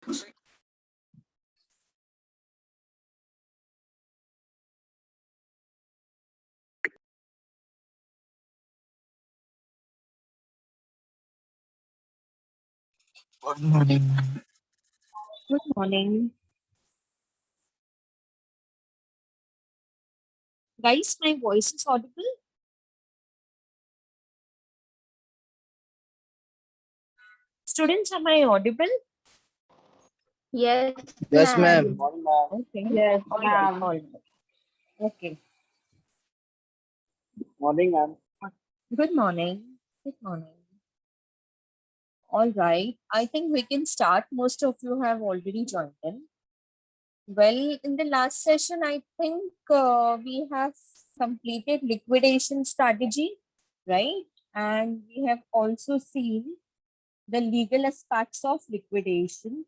Good morning. Good morning. Guys, my voice is audible? Students, am I audible? Yes, Yes, ma'am. ma'am. Okay. Yes, All right. ma'am. All right. Okay. Morning, ma'am. Good morning. Good morning. All right. I think we can start. Most of you have already joined in. Well, in the last session, I think we have completed liquidation strategy, right? And we have also seen the legal aspects of liquidation.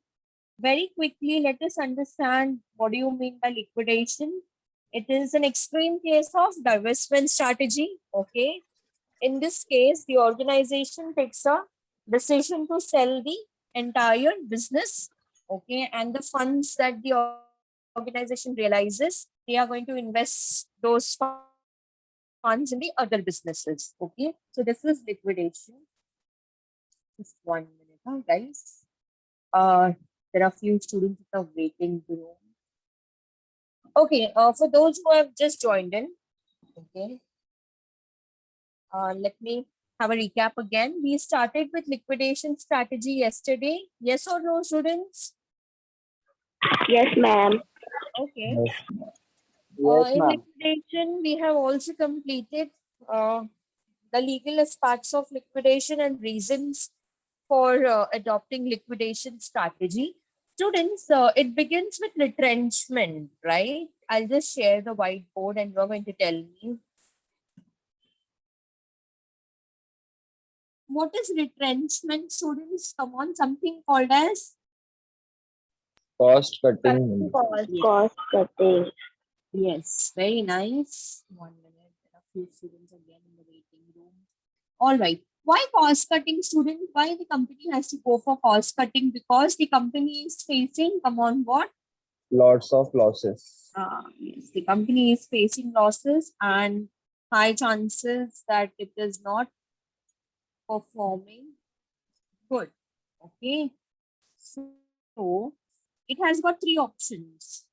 Very quickly, let us understand what do you mean by liquidation. It is an extreme case of divestment strategy. Okay. In this case, the organization takes a decision to sell the entire business. Okay. And the funds that the organization realizes, they are going to invest those funds in the other businesses. Okay. So this is liquidation. Just 1 minute, guys. There are few students that are waiting room. Okay, for those who have just joined in, okay, let me have a recap again. We started with liquidation strategy yesterday. Yes or no, students? Yes, ma'am. Okay. Yes, In ma'am. liquidation, we have also completed uh, the legal aspects of liquidation and reasons for adopting liquidation strategy. Students, it begins with retrenchment, right? I'll just share the whiteboard and you're going to tell me what is retrenchment, students? Come on, something called as Cost cutting. Cost cutting. yes, very nice. 1 minute. There are few students again in the waiting room. All right. Why cost cutting, student? Why the company has to go for cost cutting? Because the company is facing, come on, what? Lots of losses. Yes, the company is facing losses and high chances that it is not performing good. Okay. So it has got three options.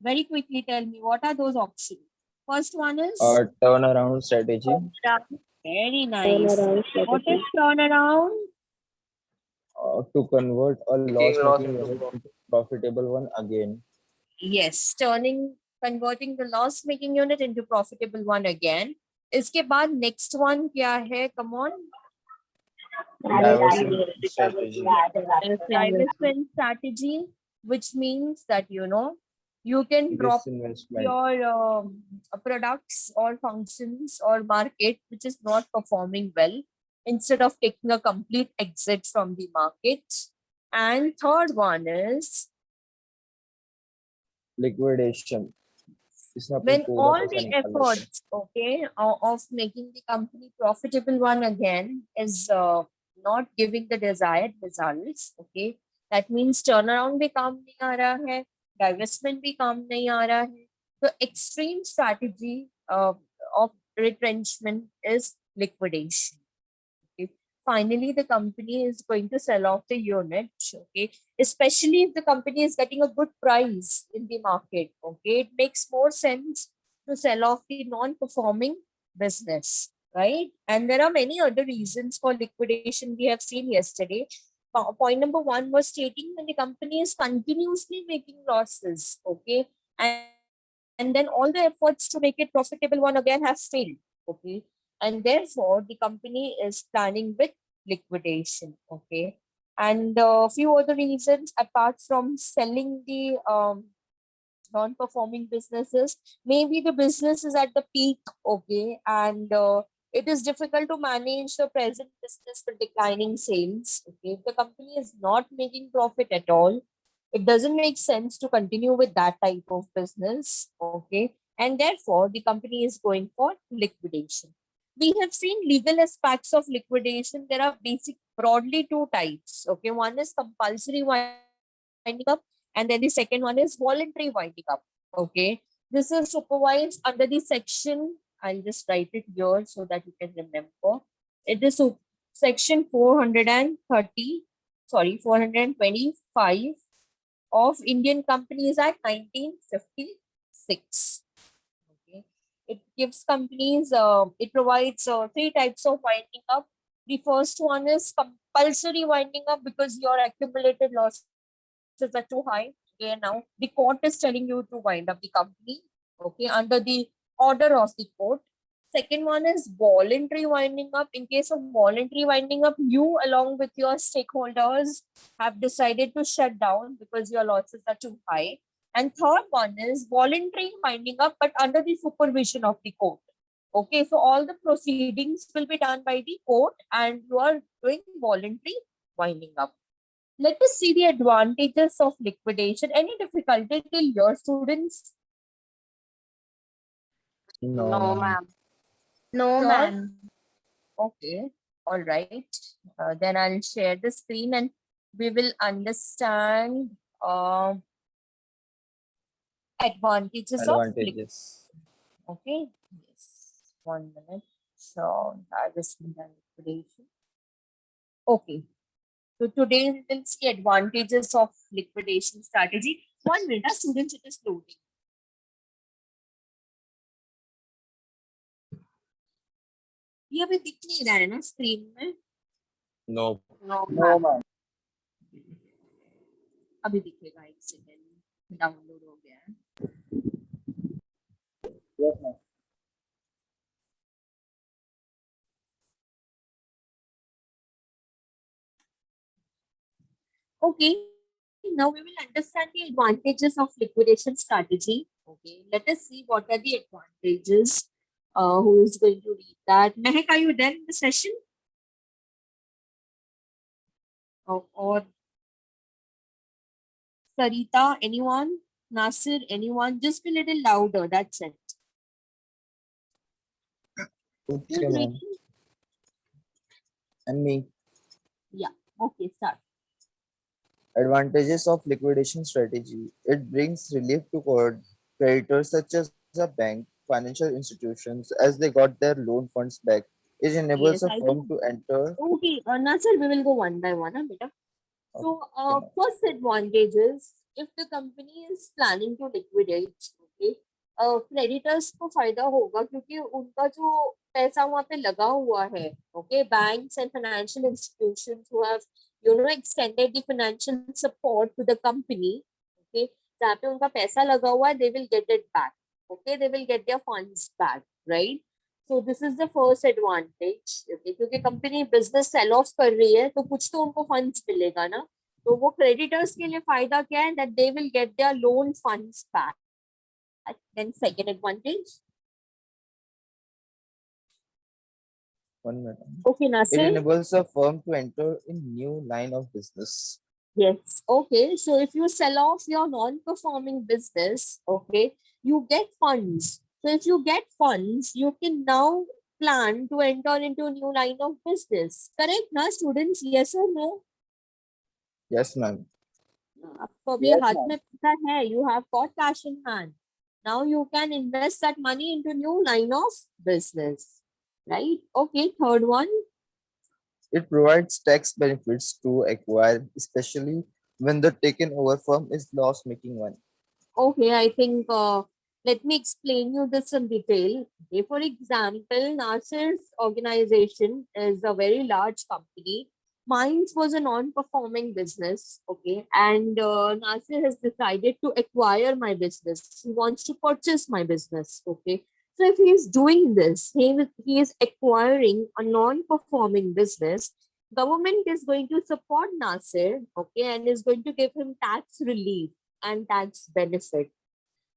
Very quickly tell me what are those options. First one is Turnaround strategy. very nice. Turnaround What strategy. is turnaround? To convert a loss-making unit into profitable one again. Yes, converting the loss making unit into profitable one again. इसके बाद next one क्या है? Come on. Divestment strategy. Divestment strategy, which means that you can drop Disinvestment. your products or functions or market which is not performing well instead of taking a complete exit from the market. And third one is Liquidation. इसमें अपन when पूरा all पैसा the निकाल लेते हैं. efforts of making the company profitable one again is not giving the desired results. Okay, that means turnaround भी काम नहीं आ रहा है, divestment भी काम नहीं आ रहा है. The extreme strategy of retrenchment is liquidation. Okay. Finally, the company is going to sell off the unit. Okay, especially if the company is getting a good price in the market. Okay, it makes more sense to sell off the non-performing business, right? And there are many other reasons for liquidation we have seen yesterday. Point number one was stating that the company is continuously making losses. Okay, and then all the efforts to make it profitable one again have failed. Okay, and therefore the company is planning with liquidation. Okay, and a few other reasons apart from selling the non-performing businesses, maybe the business is at the peak. Okay, and it is difficult to manage the present business with declining sales. Okay, if the company is not making profit at all, it doesn't make sense to continue with that type of business. Okay, and therefore the company is going for liquidation. We have seen legal aspects of liquidation. There are basic broadly two types. Okay, one is compulsory, one winding up, and then the second one is voluntary winding up. Okay, this is supervised under the section. I'll just write it here so that you can remember. It is section 430, sorry, 425 of Indian Companies Act 1956. Okay, it gives companies, it provides three types of winding up. The first one is compulsory winding up because your accumulated losses are too high. Okay, now the court is telling you to wind up the company. Okay, under the order of the court. Second one is voluntary winding up. In case of voluntary winding up, you along with your stakeholders have decided to shut down because your losses are too high. And third one is voluntary winding up, but under the supervision of the court. Okay, so all the proceedings will be done by the court and you are doing voluntary winding up. Let us see the advantages of liquidation. Any difficulty till your students? No, ma'am. No, Sure. ma'am. Okay, all right. Then I'll share the screen and we will understand advantages of liquidation. Advantages. Okay, yes. 1 minute. So, harvesting and liquidation. Okay. So today we will see advantages of liquidation strategy. 1 minute, students, it is loading. ये अभी दिख नहीं रहा है ना screen में? No. No, No, ma'am. अभी दिखेगा, एक सेकंड, डाउनलोड हो गया है. Yes, ma'am. Okay, now we will understand the advantages of liquidation strategy. Okay, let us see what are the advantages. Who is going to read that? Mehak, are you there in the session? Or Sarita, anyone? Nasir, anyone? Just a little louder, that's it. Okay, Who's ma'am. reading? And me. Okay, start. Advantages of liquidation strategy. It brings relief to creditors such as a bank, financial institutions, as they got their loan funds back. It enables Yes, a I firm think- to enter. Okay, Nasir, we will go one by one, beta. So, ma'am. first advantage is if the company is planning to liquidate, okay, creditors को फायदा होगा क्योंकि उनका जो पैसा वहाँ पे लगा हुआ है, okay, banks and financial institutions who have, extended the financial support to the company, okay, जहाँ पे उनका पैसा लगा हुआ है, they will get it back, okay, they will get their funds back, right? So this is the first advantage, okay, क्योंकि company business sell of कर रही है तो कुछ तो उनको फंड्स मिलेगा ना, तो वो क्रेडिटर्स के लिए फायदा क्या है, that they will get their loan funds back. Then second advantage. 1 minute. Okay, It Nasir. enables a firm to enter in new line of business. Yes. Okay. So if you sell off your non-performing business, okay, you get funds. So if you get funds, you can now plan to enter into a new line of business. Correct, na students? Yes or no? Yes, ma'am. आपको अभी Yes, हाथ ma'am. में पैसा है, you have got cash in hand. Now you can invest that money into new line of business, right? Okay, third one. It provides tax benefits to acquire, especially when the taken over firm is loss-making one. Okay, I think let me explain you this in detail. Okay, for example, Nasir's organization is a very large company. Mine's was a non-performing business. Okay, and Nasir has decided to acquire my business. He wants to purchase my business. Okay, so if he is doing this, he is acquiring a non-performing business. Government is going to support Nasir. Okay, and is going to give him tax relief and tax benefit.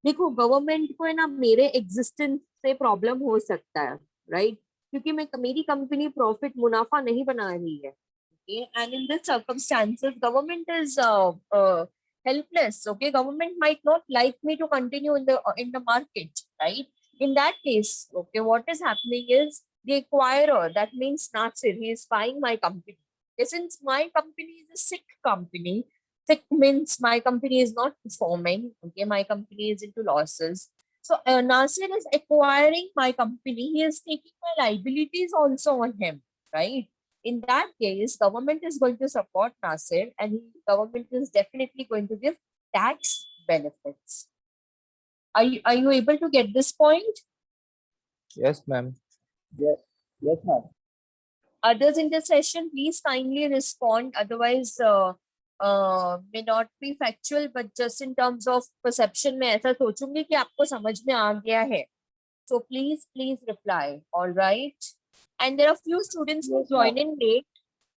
देखो government को है ना मेरे existence से problem हो सकता है, right? क्योंकि मेरी कंपनी प्रॉफिट मुनाफा नहीं बना रही है, okay? And in this circumstances, government is helpless. Okay, government might not like me to continue in the market, right? In that case, okay, what is happening is the acquirer, that means Nasir, he is buying my company. Since my company is a sick company, Sick means my company is not performing. Okay, my company is into losses. So Nasir is acquiring my company. He is taking my liabilities also on him, right? In that case, government is going to support Nasir, and government is definitely going to give tax benefits. Are you able to get this point? Yes, ma'am. Yes, yes, ma'am. Others in the session, please kindly respond. Otherwise, may not be factual, but just in terms of perception, मैं ऐसा सोचूंगी कि आपको समझ में आ गया है. So please reply. All right. And there are few students who Yes, join ma'am. in late.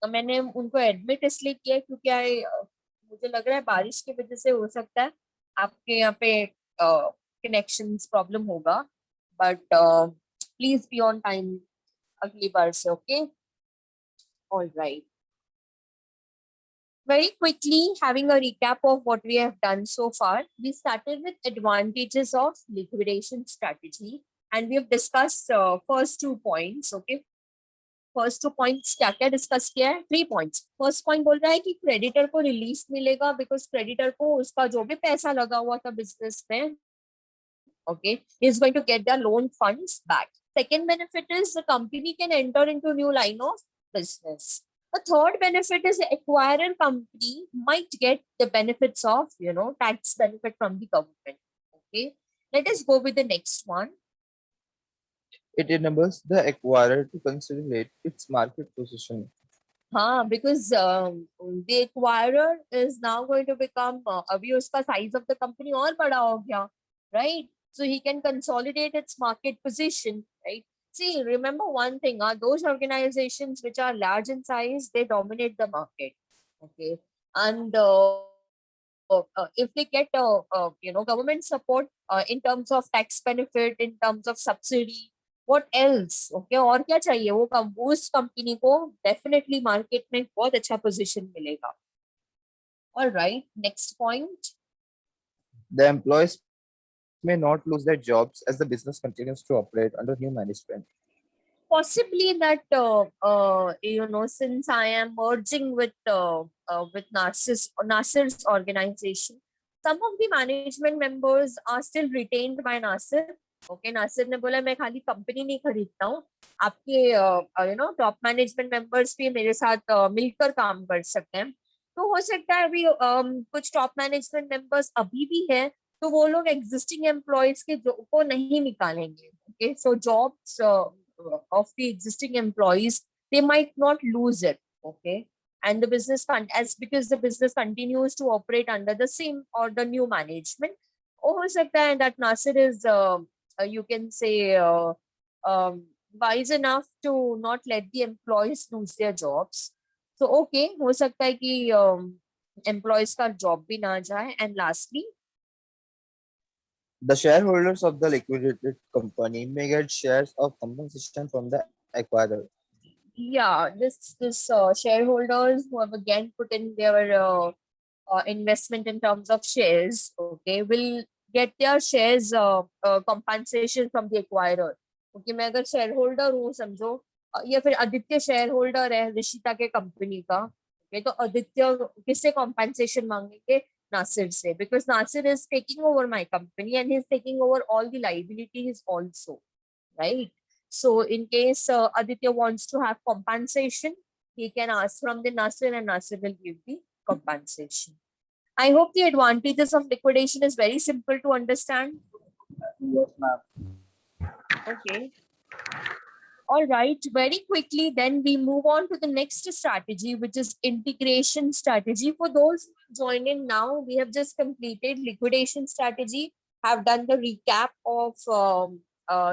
तो मैंने उनको एडमिट इसलिए किया क्योंकि मुझे लग रहा है बारिश की वजह से हो सकता है आपके यहाँ पे कनेक्शंस प्रॉब्लम होगा. But please be on time अगली बार से. Okay. All right. Very quickly, having a recap of what we have done so far, we started with advantages of liquidation strategy, and we have discussed first 2 points. Okay, first 2 points क्या क्या discuss किया है? 3 points. First point बोल रहा है कि creditor को relief मिलेगा बिकॉज क्रेडिटर को उसका जो भी पैसा लगा हुआ था बिजनेस में, okay, is going to get their loan funds back. Second benefit is the company can enter into new line of business. The third benefit is the acquirer company might get the benefits of, tax benefit from the government. Okay. Let us go with the next one. It enables the acquirer to consolidate its market position. Because the acquirer is now going to become अभी उसका size of the company और बड़ा हो गया, right? So he can consolidate its market position, right? See, remember one thing, those organizations which are large in size, they dominate the market, okay? And if they get government support in terms of tax benefit, in terms of subsidy, what else? Okay, और क्या चाहिए? वो उस company को definitely market में बहुत अच्छा position मिलेगा. All right, next point. The employees may not lose their jobs as the business continues to operate under new management. Possibly that since I am merging with Nasir's organization, some of the management members are still retained by Nasir. Okay, Nasir ने बोला मैं खाली company नहीं खरीदता हूँ, आपके top management members भी मेरे साथ मिलकर काम कर सकते हैं. तो हो सकता है अभी कुछ टॉप मैनेजमेंट मेंबर्स अभी भी है, तो वो लोग एग्जिस्टिंग एम्प्लॉयज के को नहीं निकालेंगे. Okay, so jobs of the existing employees, they might not lose it. Okay, and the business fund as because the business continues to operate under the same or the new management. हो सकता है that Nasir is you can say wise enough to not let the employees lose their jobs. So okay, हो सकता है कि employees का job भी ना जाए. And lastly, The shareholders of the liquidated company may get shares of compensation from the acquirer. yeah, this shareholders who have again put in their investment in terms of shares, okay, will get their shares compensation from the acquirer. Okay, मैं अगर share holder हूँ समझो, या फिर Aditya share holder है ऋषिता के company का, okay, तो आदित्य किससे कॉम्पेंसेशन मांगेंगे? Nasir से, because Nasir is taking over my company and he's taking over all the liabilities also, right? So in case Aditya wants to have compensation, he can ask from the Nasir and Nasir will give the compensation. I hope the advantages of liquidation is very simple to understand. Yes, ma'am. Okay. All right, very quickly, then we move on to the next strategy, which is integration strategy. For those who join in now, we have just completed liquidation strategy, have done the recap of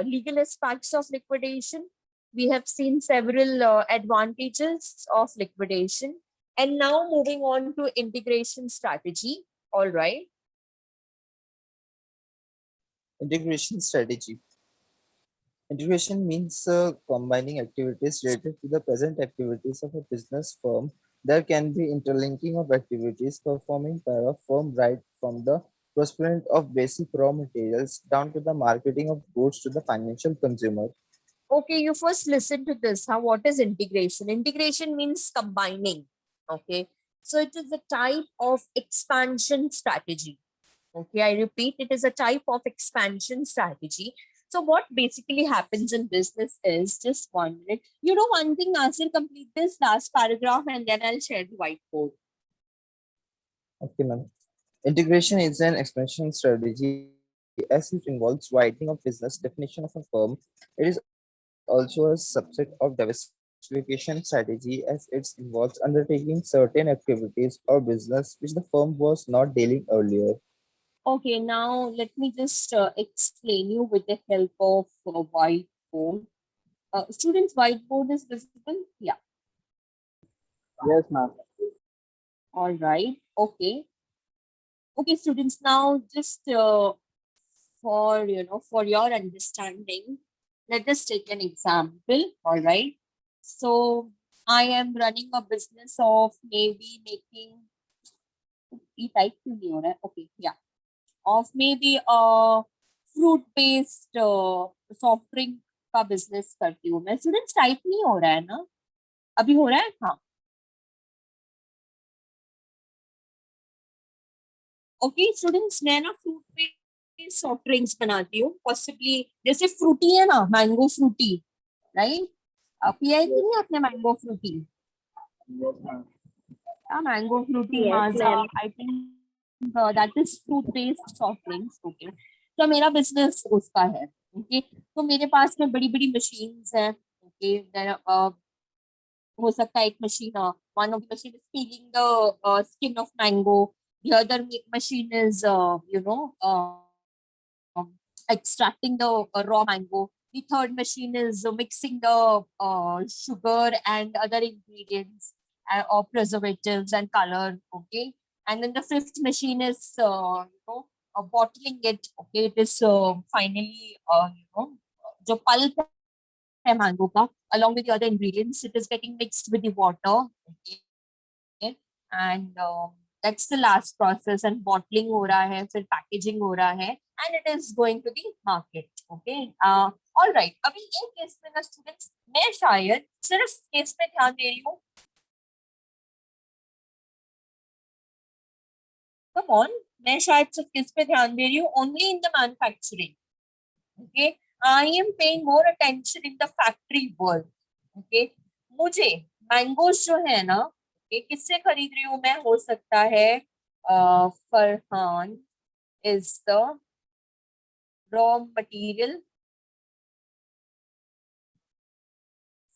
legal aspects of liquidation. We have seen several advantages of liquidation. And now moving on to integration strategy. All right. Integration strategy. Integration means combining activities related to the present activities of a business firm. There can be interlinking of activities performing by a firm right from the procurement of basic raw materials down to the marketing of goods to the financial consumer. Okay, you first listen to this. What is integration? Integration means combining. Okay. So it is a type of expansion strategy. Okay, I repeat, it is a type of expansion strategy. So what basically happens in business is, just 1 minute. You know one thing, Nasir, complete this last paragraph and then I'll share the whiteboard. Okay, ma'am. Integration is an expansion strategy as it involves widening of business definition of a firm. It is also a subset of diversification strategy as it involves undertaking certain activities or business which the firm was not dealing earlier. Okay, now let me just explain you with the help of whiteboard. Students, whiteboard is visible? Yeah. Yes, ma'am. All right. Okay. Okay, students, now just for your understanding, let us take an example. All right. So I am running a business of maybe making type okay, yeah. Of maybe a fruit based soft drink का business करती हूँ मैं. Students, type नहीं हो रहा है ना? अभी हो रहा है? हाँ. ओके स्टूडेंट्स, मैं ना फ्रूट बेस्ड सॉफ्ट ड्रिंक्स बनाती हूँ. पॉसिबली जैसे फ्रूटी है ना, मैंगो फ्रूटी, राइट? पिया है कि नहीं आपने mango Frooti? Mango Frooti Yes, Maaza, ma'am. I think that is fruit based soft drinks. Okay, तो मेरा बिजनेस उसका है. ओके, तो मेरे पास में बड़ी बड़ी मशीन्स हैं. ओके, हो सकता है एक machine, one of the machine is piling the skin of mango, the other machine is extracting the raw mango. The third machine is mixing the sugar and other ingredients or preservatives and color. Okay, and then the fifth machine is bottling it. Okay, it is finally जो pulp है mango का, along with the other ingredients, it is getting mixed with the water. Okay, and that's the last process, and bottling हो रहा है, फिर packaging हो रहा है, and it is going to the market. Okay, all right. अभी ये case में ना स्टूडेंट्स, मैं शायद सिर्फ केस पे ध्यान दे रही हूँ. Come on, मैं शायद सिर्फ किस पे ध्यान दे रही हूँ? Only in the manufacturing. Okay, I am paying more attention in the factory world. Okay, मुझे मैंगोज जो है ना, ये किससे खरीद रही हूँ मैं? हो सकता है Farhan is the raw material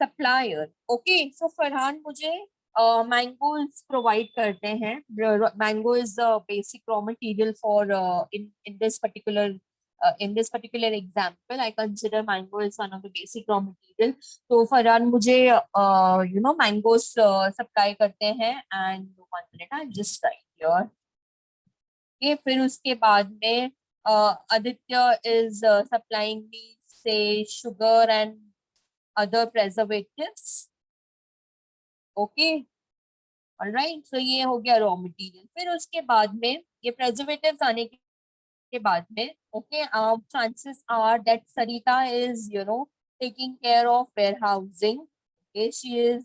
supplier. Okay, so Farhan मुझे मैंगोज प्रोवाइड करते हैं. Mango is the basic raw material for in this particular example, I consider mango is one of the basic raw material. तो फरहान मुझे मैंगोज सप्लाई करते हैं. And 1 minute, I just write here. Okay, फिर उसके बाद में Aditya is supplying me say sugar and other preservatives. Okay, all right. So ये हो गया रॉ मटेरियल. फिर उसके बाद में ये preservatives आने के बाद में, okay, chances are that Sarita is taking care of warehousing. Okay, she is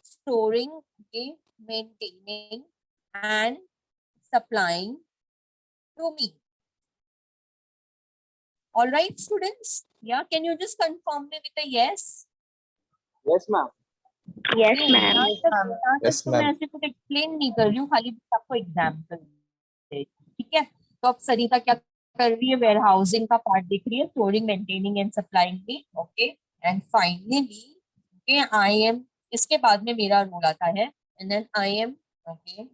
storing, okay, maintaining and supplying to me. All right, students. Yeah, can you just confirm me with a yes? Yes, ma'am. Yes, नहीं, ma'am. यहाँ तक Yes, तो मैं ma'am. ऐसे कुछ explain नहीं कर रही हूँ, खाली बस आपको एग्जाम्पल. ठीक है, तो अब सरिता क्या कर रही है? वेयर हाउसिंग का पार्ट देख रही है, स्टोरिंग, मेंटेनिंग एंड सप्लाइंग भी. Okay, and finally okay I am, इसके बाद में मेरा रोल आता है, and then I am okay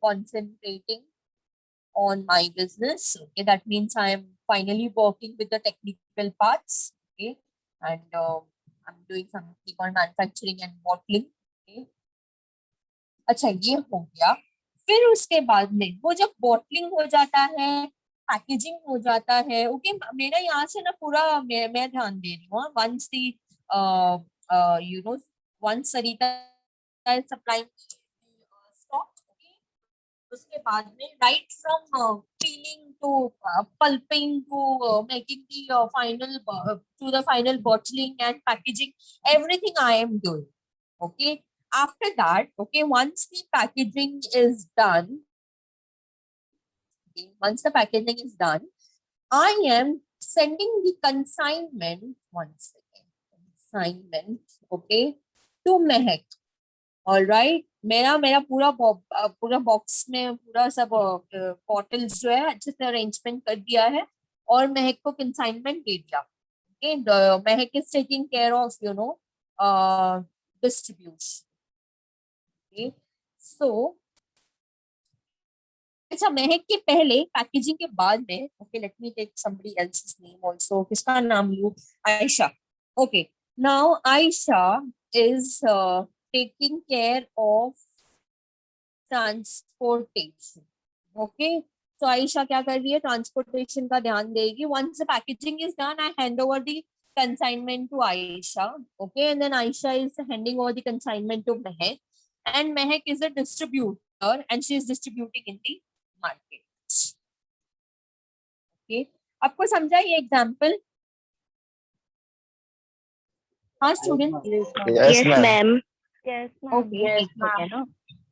concentrating on my business. Okay, that means I am finally working with the technical parts. Okay, and I'm doing something on manufacturing and bottling. Okay, अच्छा ये हो गया. फिर उसके बाद में वो जब बॉटलिंग हो जाता है, पैकेजिंग हो जाता है. ओके, मेरा यहाँ से ना पूरा मैं ध्यान दे रही हूँ. Once the once Sarita supplying stock. उसके बाद में right from peeling to pulping to making the final to the final bottling and packaging, everything I am doing. Okay, After that, okay, once the packaging is done, okay, once the packaging is done, I am sending the consignment once again. Consignment, okay, to Mehak. All right, मेरा मेरा पूरा box में पूरा सब bottles जो है अच्छे से अरेंजमेंट कर दिया है और महक को कंसाइनमेंट दे दिया. Okay, Mahak is taking care of distribution. Okay, so अच्छा, महक के पहले पैकेजिंग के बाद में, okay, let me take somebody else's name also. किसका नाम लूं? Aisha. Okay, now Aisha is taking care of transportation. Okay, तो आयशा क्या कर रही है? ट्रांसपोर्टेशन का ध्यान देगी. Once the packaging is done, I hand over the consignment to Aisha. Okay, and then Aisha is handing over the consignment to Mehak, and Mehak is a distributor and she is distributing in the market. Okay, आपको समझा ये example? हाँ student. Yes, Yes, ma'am. ma'am. Yes, okay, एक minute है ना.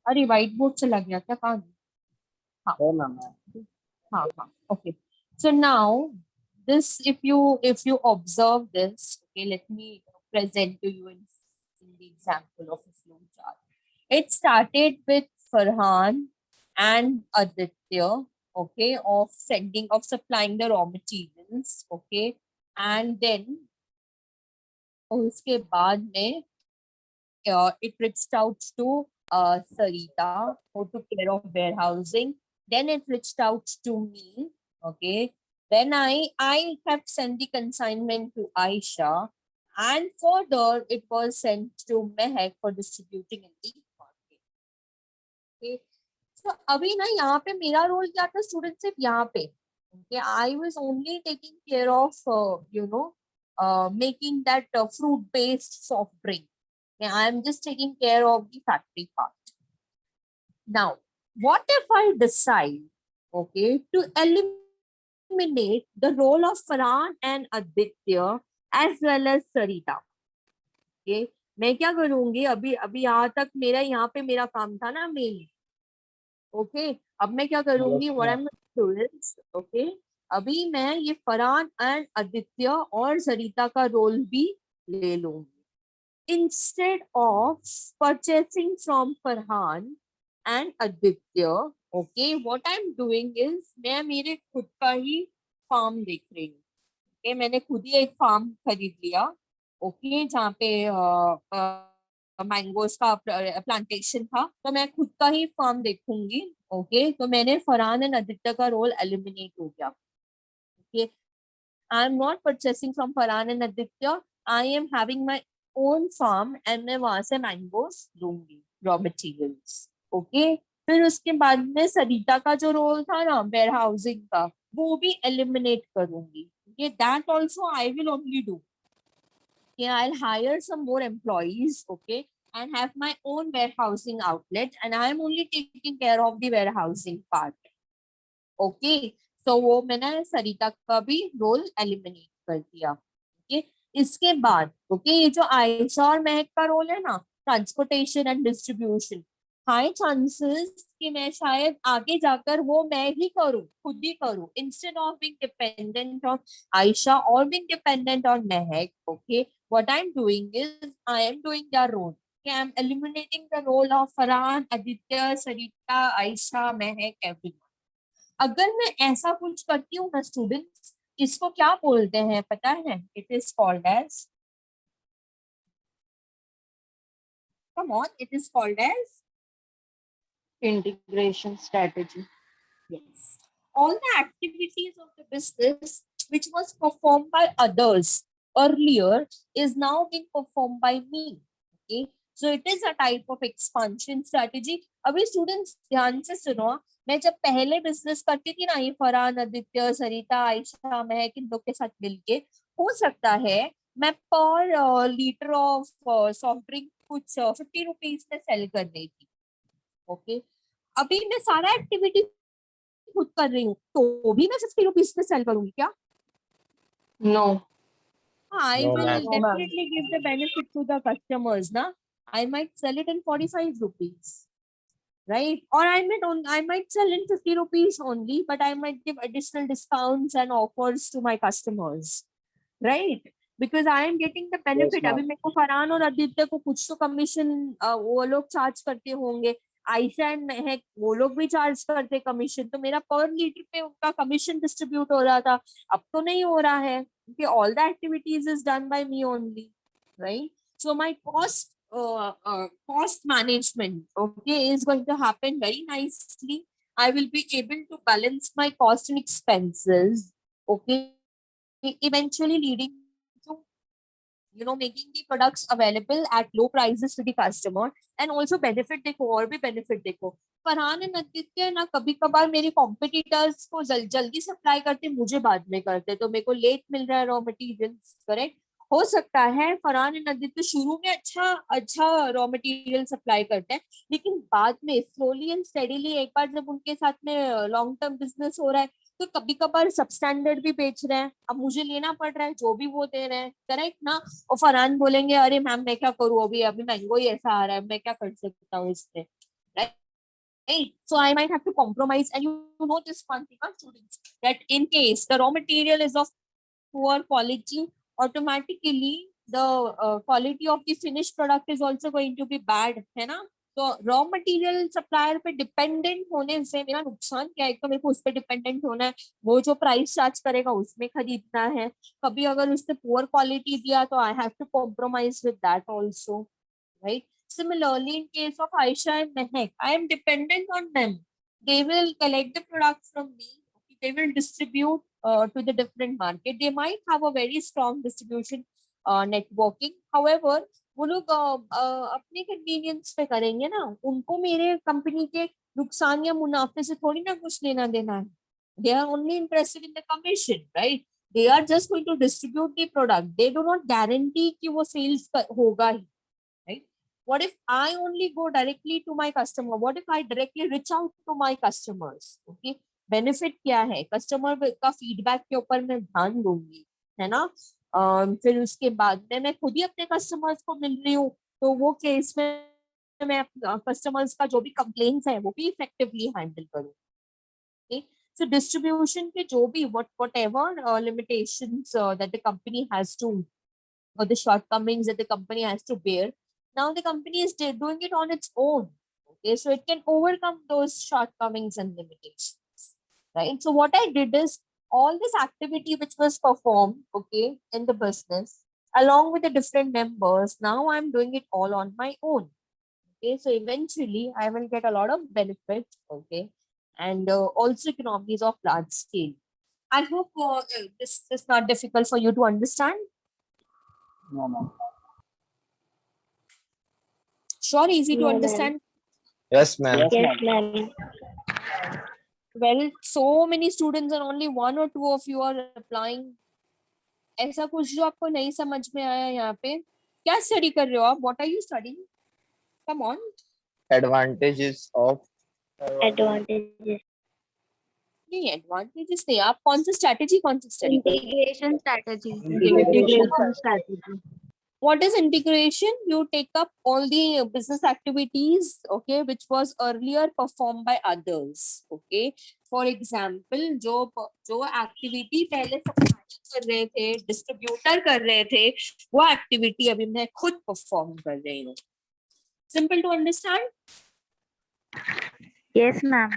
अरे white board चला गया क्या? कहाँ? Oh, ma'am. हाँ हाँ. Okay, so now this, if you observe this, okay, let me present to you in the example of a flow chart. It started with Farhan and Aditya, okay, of supplying the raw materials, okay, and then उसके बाद में it reached out to Sarita, who took care of warehousing. Then it reached out to me, okay. Then I have sent the consignment to Aisha, and further it was sent to Mehak for distributing in the market. Okay. So अभी ना यहाँ पे मेरा role क्या था student? सिर्फ यहाँ पे, okay, I was only taking care of making that fruit based soft drink. Okay, I am just taking care of the factory part. Now, what if I decide, okay, to eliminate the role of Farhan and Aditya as well as Sarita? Okay, मैं क्या करूंगी? अभी अभी यहाँ तक यहाँ पे मेरा काम था ना मेन. ओके, अब मैं क्या करूंगी? What I am doing is, okay, अभी मैं ये फरहान एंड आदित्य और सरिता का रोल भी ले लूंगी. Instead of purchasing from Farhan and Aditya, okay, what I'm doing is मैं मेरे खुद का ही फार्म देख रही हूँ. okay, मैंने खुद ही एक फार्म खरीद लिया, ओके, जहाँ पे मैंगोज का प्लांटेशन था, तो मैं खुद का ही फार्म देखूंगी. ओके, तो मैंने फरहान एंड आदित्य का रोल एलिमिनेट हो गया. Okay, I am not purchasing from Farhan and Aditya, I am having my own farm and मैं वहां से मैंगोज लूंगी, रॉ मटेरियल्स. ओके, फिर उसके बाद में सरिता का जो रोल था ना वेयर हाउसिंग का, वो भी एलिमिनेट करूंगी. okay, that also I will only do. Okay, I'll hire some more employees, okay, and have my own warehousing outlet, and I'm only taking care of the warehousing part. Okay, so वो मैंने सरिता का भी role eliminate कर दिया. okay, इसके बाद okay, ये जो आयशा और महक का रोल है ना, transportation and distribution, high chances कि मैं शायद आगे जाकर वो मैं ही करूं, खुद ही करूं, instead of being dependent on Ayesha और being dependent on Mahak. Okay, what I'm doing is I am doing their role. Okay, I'm eliminating the role of Farhan, Aditya, Sarita, Aisha, Mehak, everyone. अगर मैं ऐसा कुछ करती हूँ ना students, इसको क्या बोलते हैं पता है? It is called as, come on, it is called as integration strategy. yes. All the activities of the business which was performed by others earlier is now being performed by me. Okay, so it is a type of expansion strategy. अभी students ध्यान से सुनो, मैं जब पहले business करती थी ना, ये फरहान, आदित्य, सरिता, आयशा, महक, इन लोग के साथ मिलके, हो सकता है मैं पर लीटर ऑफ सॉफ्ट ड्रिंक कुछ 50 रुपीज में सेल कर रही थी. ओके, अभी मैं सारा एक्टिविटी खुद कर रही हूँ, तो भी मैं 50 रुपीज में सेल करूंगी क्या? No. I No, will ma'am. No, ma'am. definitely give the benefit to the customers, na. I might sell it in 45 rupees, right? Or I might sell in 50 rupees only, but I might give additional discounts and offers to my customers, right? Because I am getting the benefit. ma'am. अभी मेरे को फरहान और आदित्य को कुछ तो commission वो लोग charge करते होंगे, आयशा एंड महक वो लोग भी चार्ज करते कमीशन, तो मेरा पर लीटर पे उनका कमीशन डिस्ट्रीब्यूट हो रहा था, अब तो नहीं हो रहा है क्योंकि all the activities is done by me only, right? So my cost management, okay, is going to happen very nicely. I will be able to balance my cost and expenses, okay, eventually leading to making the products available at low prices to the customer and also benefit देखो और भी benefit देखो, Farhan and Aditya ना कभी कभार मेरे competitors को जल्दी सप्लाई करते, मुझे बाद में करते, तो मेरे को लेट मिल रहा है रॉ मटेरियल्स, करेक्ट? हो सकता है फरहान एंड आदित्य शुरू में अच्छा अच्छा रॉ मटेरियल सप्लाई करते हैं, लेकिन बाद में स्लोली एंड स्टेडीली एक बार जब उनके साथ में लॉन्ग टर्म बिजनेस हो रहा है तो कभी कभार सब स्टैंडर्ड भी बेच रहे हैं, अब मुझे लेना पड़ रहा है जो भी वो दे रहे हैं, करेक्ट ना? और फरहान बोलेंगे अरे मैम मैं क्या करूँ, अभी अभी मैंगो ही ऐसा आ रहा है, मैं क्या कर सकता हूँ इसमें, right? So I might have to compromise, and you know this one thing, students, that in case the raw material is of poor quality, automatically the quality of the finished product is also going to be bad, है ना? तो raw material supplier पे dependent होने से मेरा नुकसान क्या है? एक तो मेरे को उस पर डिपेंडेंट होना है, वो जो प्राइस चार्ज करेगा उसमें खरीदना है, कभी अगर उसने पुअर क्वालिटी दिया तो I have to compromise with that also, right? Similarly, in case of Aisha and Mehak, I am dependent on them. They will collect the products from me. Okay, they will distribute to the different market. They might have a very strong distribution networking. However, वो लोग अपने convenience पे करेंगे ना, उनको मेरे company के नुकसान या मुनाफे से थोड़ी ना कुछ लेना देना है. They are only interested in the commission, right? They are just going to distribute the product. They do not guarantee कि वो sales होगा ही. What if I only go directly to my customer? What if I directly reach out to my customers? Okay, benefit क्या है? Customer का feedback के ऊपर मैं ध्यान दूंगी, है ना? फिर उसके बाद में मैं खुद ही अपने customers को मिल रही हूँ, तो वो केस में मैं customers का जो भी complaints है वो भी effectively handle करूँ. Okay, so distribution के जो भी whatever limitations that the company has to, or the shortcomings that the company has to bear, now the company is doing it on its own. Okay, so it can overcome those shortcomings and limitations, right? So what I did is all this activity which was performed, okay, in the business along with the different members, now I'm doing it all on my own. Okay, so eventually I will get a lot of benefits, okay, and also economies of large scale. I hope this is not difficult for you to understand. No, ma'am. Sure, easy to No, ma'am. understand. Yes, ma'am. Yes, ma'am. Well, so many students and only one or two of you are applying. ऐसा कुछ जो आपको नहीं समझ में आया यहाँ पे? क्या स्टडी कर रहे हो आप? What are you studying? Come on. Advantages of Advantages. नहीं, advantages नहीं. आप कौन सा strategy study कर रहे हो? Integration strategy. Integration strategy. What is integration? You take up all the business activities, okay, which was earlier performed by others, okay. For example, जो activity पहले supplier कर रहे थे, distributor कर रहे थे, वो activity अभी मैं खुद perform कर रही हूँ. Simple to understand? Yes, ma'am.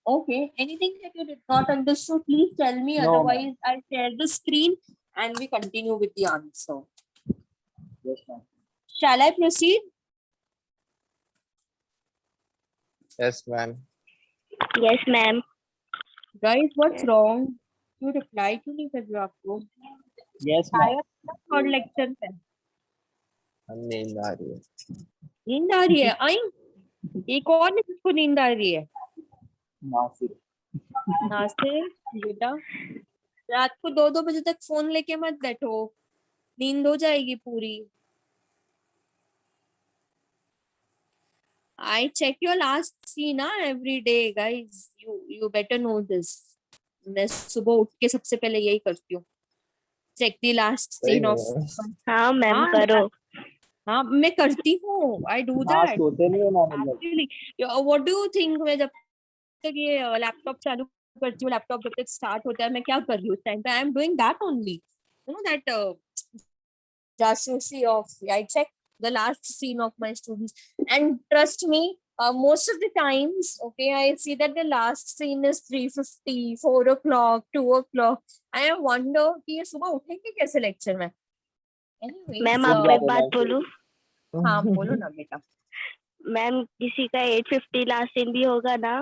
Okay. Anything that you did not understand, please tell me. No, Otherwise, I'll share the screen and we continue with the answer. Yes, ma'am. Shall I proceed? Yes, ma'am. Yes, ma'am. Guys, what's wrong? You reply क्यों नहीं कर रहे हो आपको? Yes, ma'am. शायद third lecture पे नींद आ रही है. नींद आ रही है. आई एक और है जिसको नींद आ रही है. नासिर. नासिर बेटा, रात को 2-2 बजे तक फोन लेके मत बैठो, नींद हो जाएगी पूरी. I check your last scene every day, guys. You better know this. मैं सुबह उठ के सबसे पहले यही करती हूँ. Check the last सही scene of. में. हाँ मैम हाँ, करो. हाँ मैं करती हूँ, I do हाँ that. सोते नहीं हो मैम लोग। Actually, what do you think, मैं जब तक ये लैपटॉप चालू करती हूँ, लैपटॉप जब तक स्टार्ट होता है, मैं क्या कर रही हूँ उस टाइम पे? I am doing that only. You know that jasusi of, I check the last scene of my students, and trust me, most of the times, okay, I see that the last scene is 3:50, 4 o'clock, 2 o'clock. I wonder कि ये सुबह उठेंगे कैसे lecture में? Anyways, ma'am Good आपको एक job, बात ma'am. बोलूं? हाँ बोलो ना बेटा. मैम किसी का 8:50 लास्ट सीन भी होगा ना,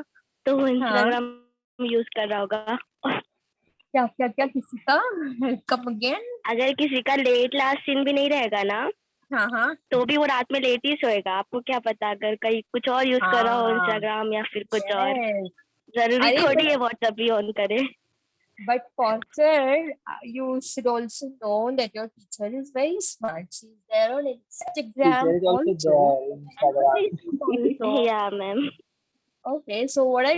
तो वो इंस्टाग्राम यूज कर रहा होगा. क्या क्या क्या किसी का? Come again? अगर किसी का लेट लास्ट सीन भी नहीं रहेगा ना, हाँ तो भी वो रात में लेट ही सोएगा. आपको क्या पता, अगर कहीं कुछ और यूज कर रहा हो, हाँ. इंस्टाग्राम या फिर कुछ और. Yes. जरूरी अरे थोड़ी है व्हाट्सएप भी ऑन करे. but Porter, you should also know that your teacher is very smart. She's there on Instagram Teacher is also also there in and Instagram. on Facebook also. या ma'am. Okay, so what I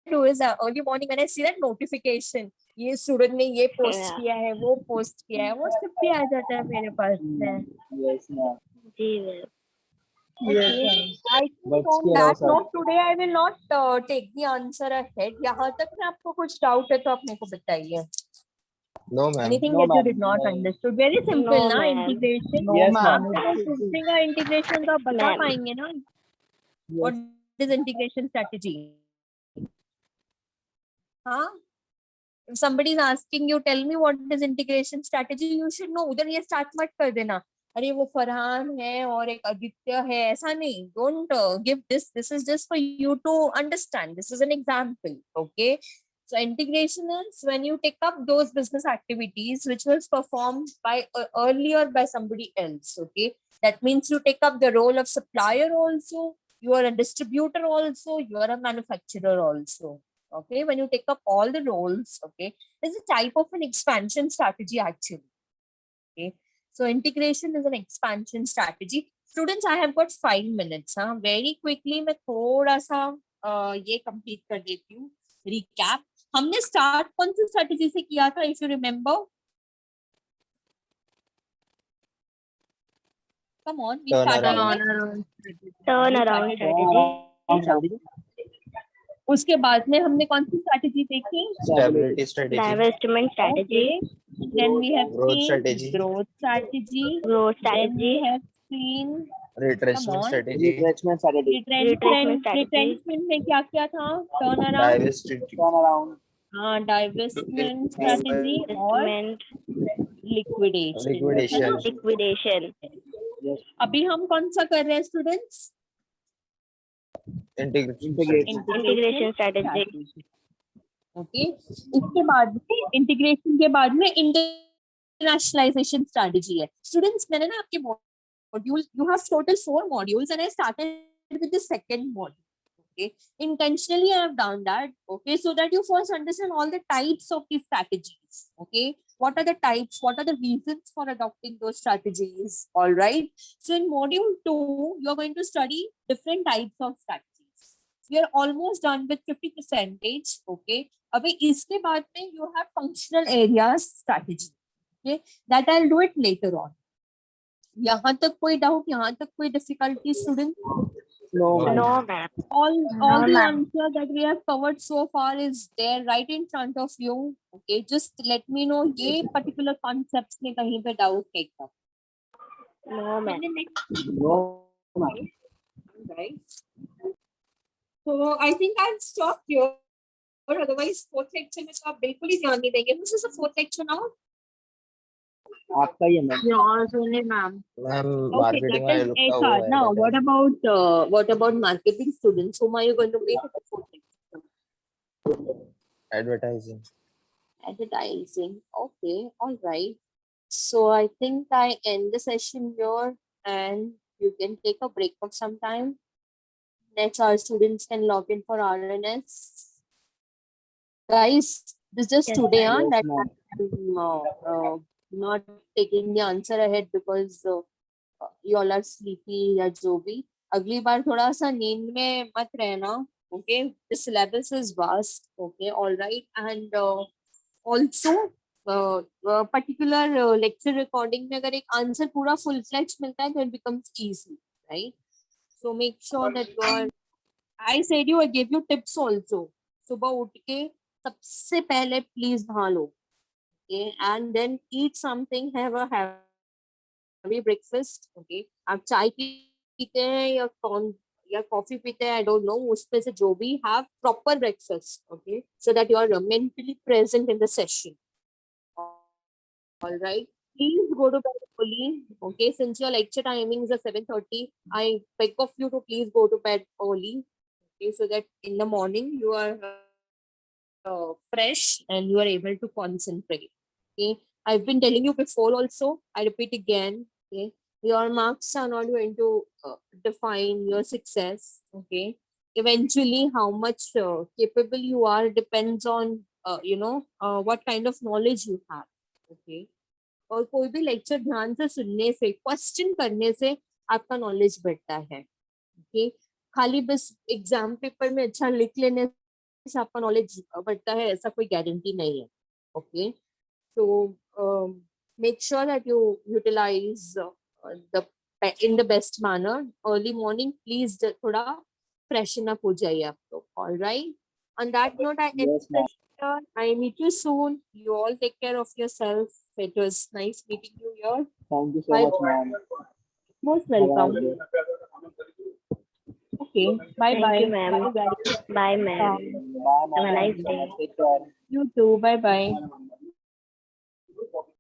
do is early morning when I see that notification, ये student ने ये post Yeah. किया है, वो post किया है, वो सब भी आ जाता है मेरे पास में. Yes ma'am. जी ma'am. Okay. I think But on scare that also. note today I will not take the answer ahead. यहाँ तक में आपको कुछ डाउट है तो आप मेरे को बताइए. No, ma'am. Anything No that you ma'am. did not No. understood. Very simple No, ना ma'am. integration. No, Yes ma'am. ma'am. After consisting का integration तो आप बता Ma'am. पाएंगे ना? What is integration strategy? हाँ? If somebody is asking you, tell me what is integration strategy, you should know. उधर ये start मत कर देना. अरे वो फरहान है और एक आदित्य है, ऐसा नहीं. Don't give this. This is just for you to understand. This is an example. Okay. So integration is when you take up those business activities which was performed by earlier by somebody else. Okay. That means you take up the role of supplier also. You are a distributor also. You are a manufacturer also. Okay. When you take up all the roles, okay, there's a type of an expansion strategy actually. Okay. So integration is an expansion strategy. Students, I have got 5 minutes. Very quickly, मैं थोड़ा सा ये complete कर देती हूँ. Recap. हमने start कौन सी strategy से किया था, if you remember? Come on, we started with Turn around strategy. उसके बाद में हमने कौन सी strategy देखी? Stability strategy. Divestment strategy. Okay. Then we have Growth seen strategy. growth strategy. Growth Then we strategy. have seen Retrenchment on. strategy. Retrenchment strategy. Retrenchment strategy. Retrenchment में क्या क्या था? Turn around. Divestiture. Turn around. Divestment strategy और Investment. liquidation. Liquidation. है ना? Liquidation. Yes. अभी हम कौन सा कर रहे हैं students? Integration. Integration. Integration strategy. Okay. उसके बाद में इंटीग्रेशन के बाद में इंटरनेशनलाइजेशन स्ट्रेटजी है. स्टूडेंट्स मैंने ना आपके module, you have total 4 modules and I started with the second module. Okay, intentionally I have done that. Okay, so that you first understand all the types of these strategies. Okay, what are the types, what are the reasons for adopting those strategies? All right, so in module 2 you are going to study different types of strategies. We are almost done with 50%. Okay, abhi iske baad mein you have functional areas strategy. Okay, that I'll do it later on. यहाँ तक कोई doubt, यहाँ तक कोई difficulty student? No ma'am. No, ma'am. all the answer that we have covered so far is there right in front of you. Okay, just let me know ये particular concepts में कहीं पे doubt है क्या? No, ma'am. No ma'am. Right. So I think I'll stop here. Or otherwise fourth lecture में तो आप बिल्कुल ही ध्यान नहीं देंगे. This is the fourth lecture now. आपका ही है ma'am. Yours only, ma'am. Ma'am, Okay, marketing that में is रुका एक हुआ बात. है. Now what about marketing students? Whom are you going to meet at the fourth lecture? Advertising. Advertising. Okay, all right. So I think I end the session here and you can take a break of some time. Next, our students can log in for RNS. Guys, this is just Yes, today Yes, on that ma'am. I'm not taking the answer ahead because you all are sleepy या जो भी. अगली बार थोड़ा सा नींद में मत रहना. Okay, the syllabus is vast. Okay, all right, and also particular lecture recording में अगर एक आंसर पूरा फुल फ्लेज मिलता है तो it becomes easy, right? So make sure that you are, I said you, I give you tips also. सुबह उठ के सबसे पहले प्लीज नहा लो, okay, and then eat something, have a heavy breakfast, okay. आप चाय पीते हैं या कौन या कॉफी पीते हैं, आई डोंट नो, उसमें से जो भी, have proper breakfast, okay, so that you are mentally present in the session. All right. Please go to bed early. Okay, since your lecture timings are 7:30, I beg of you to please go to bed early. Okay, so that in the morning you are fresh and you are able to concentrate. Okay, I've been telling you before also, I repeat again. Okay, your marks are not going to define your success. Okay, eventually, how much capable you are depends on what kind of knowledge you have. Okay, और कोई भी lecture ध्यान से सुनने से, question करने से आपका नॉलेज बढ़ता है। ओके, खाली बस एग्जाम पेपर में अच्छा लिख लेने से आपका नॉलेज बढ़ता है ऐसा कोई गारंटी नहीं है। Okay, so make sure that you utilize the in the best manner. Early morning, please थोड़ा freshen up हो जाइए आप लोग। All right. On that note, I end Yes, the ma'am. session. I meet you soon. You all take care of yourself. It was nice meeting you here. Thank you so Bye. much, ma'am. Most Have a welcome. nice day. Okay. Bye Thank bye. you, ma'am. Bye guys. Bye, ma'am. Bye, Have a ma'am. nice Thank you so day. much. Take care. You too. Bye bye.